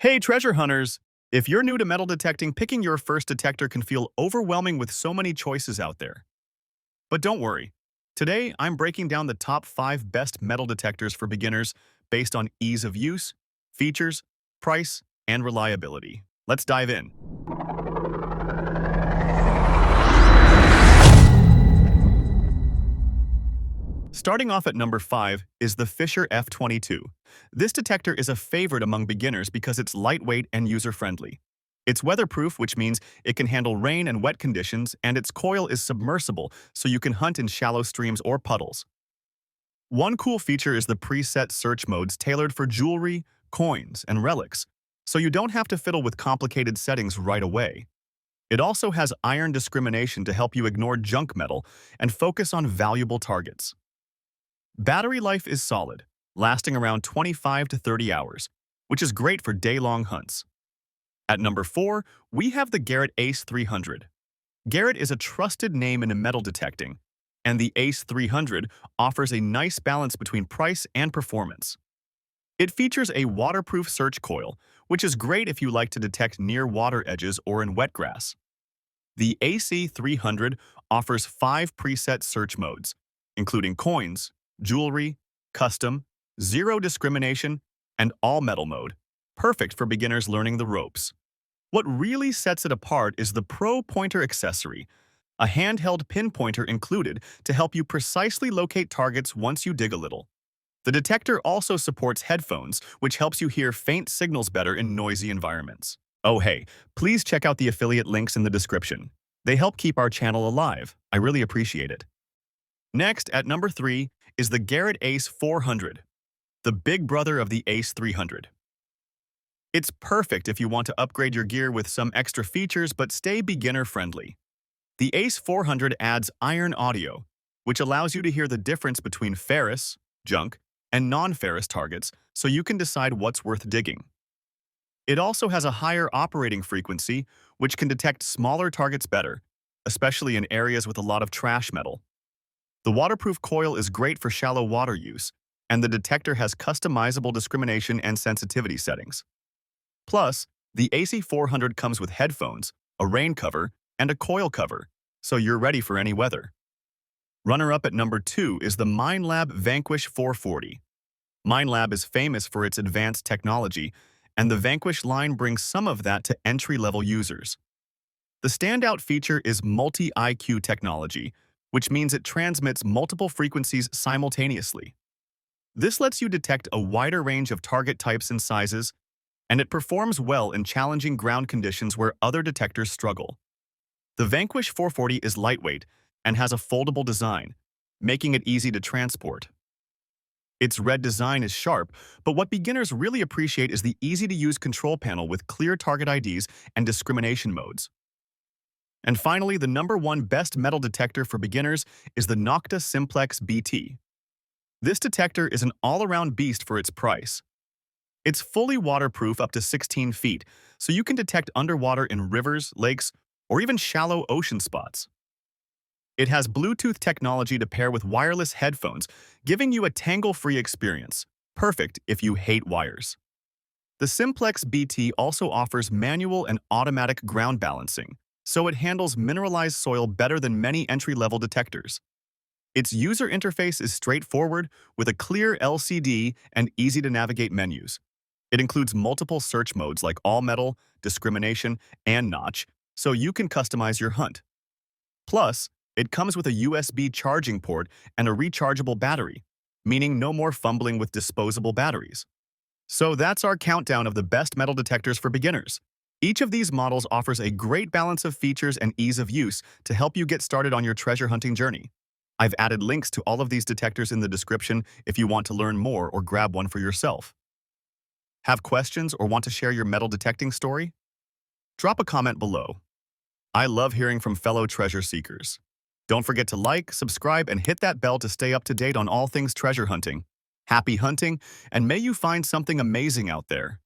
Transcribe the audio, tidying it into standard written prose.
Hey, treasure hunters! If you're new to metal detecting, picking your first detector can feel overwhelming with so many choices out there. But don't worry. Today, I'm breaking down the top 5 best metal detectors for beginners based on ease of use, features, price, and reliability. Let's dive in. Starting off at number 5 is the Fisher F22. This detector is a favorite among beginners because it's lightweight and user-friendly. It's weatherproof, which means it can handle rain and wet conditions, and its coil is submersible, so you can hunt in shallow streams or puddles. One cool feature is the preset search modes tailored for jewelry, coins, and relics, so you don't have to fiddle with complicated settings right away. It also has iron discrimination to help you ignore junk metal and focus on valuable targets. Battery life is solid, lasting around 25 to 30 hours, which is great for day-long hunts. At number 4, we have the Garrett Ace300. Garrett is a trusted name in metal detecting, and the Ace300 offers a nice balance between price and performance. It features a waterproof search coil, which is great if you like to detect near water edges or in wet grass. The AC300 offers 5 preset search modes, including coins, jewelry, custom, zero discrimination, and all metal mode, perfect for beginners learning the ropes. What really sets it apart is the Pro Pointer accessory, a handheld pinpointer included to help you precisely locate targets once you dig a little. The detector also supports headphones, which helps you hear faint signals better in noisy environments. Oh hey, please check out the affiliate links in the description. They help keep our channel alive. I really appreciate it. Next, at number 3, is the Garrett Ace400, the big brother of the Ace300. It's perfect if you want to upgrade your gear with some extra features but stay beginner-friendly. The Ace400 adds iron audio, which allows you to hear the difference between ferrous, junk, and non-ferrous targets so you can decide what's worth digging. It also has a higher operating frequency, which can detect smaller targets better, especially in areas with a lot of trash metal. The waterproof coil is great for shallow water use, and the detector has customizable discrimination and sensitivity settings. Plus, the AC400 comes with headphones, a rain cover, and a coil cover, so you're ready for any weather. Runner-up at number 2 is the Minelab Vanquish 440. Minelab is famous for its advanced technology, and the Vanquish line brings some of that to entry-level users. The standout feature is multi-IQ technology, which means it transmits multiple frequencies simultaneously. This lets you detect a wider range of target types and sizes, and it performs well in challenging ground conditions where other detectors struggle. The Vanquish 440 is lightweight and has a foldable design, making it easy to transport. Its red design is sharp, but what beginners really appreciate is the easy-to-use control panel with clear target IDs and discrimination modes. And finally, the number 1 best metal detector for beginners is the Nocta Simplex BT. This detector is an all-around beast for its price. It's fully waterproof up to 16 feet, so you can detect underwater in rivers, lakes, or even shallow ocean spots. It has Bluetooth technology to pair with wireless headphones, giving you a tangle-free experience, perfect if you hate wires. The Simplex BT also offers manual and automatic ground balancing, so it handles mineralized soil better than many entry-level detectors. Its user interface is straightforward, with a clear LCD and easy-to-navigate menus. It includes multiple search modes like all metal, discrimination, and notch, so you can customize your hunt. Plus, it comes with a USB charging port and a rechargeable battery, meaning no more fumbling with disposable batteries. So that's our countdown of the best metal detectors for beginners. Each of these models offers a great balance of features and ease of use to help you get started on your treasure hunting journey. I've added links to all of these detectors in the description if you want to learn more or grab one for yourself. Have questions or want to share your metal detecting story? Drop a comment below. I love hearing from fellow treasure seekers. Don't forget to like, subscribe, and hit that bell to stay up to date on all things treasure hunting. Happy hunting, and may you find something amazing out there.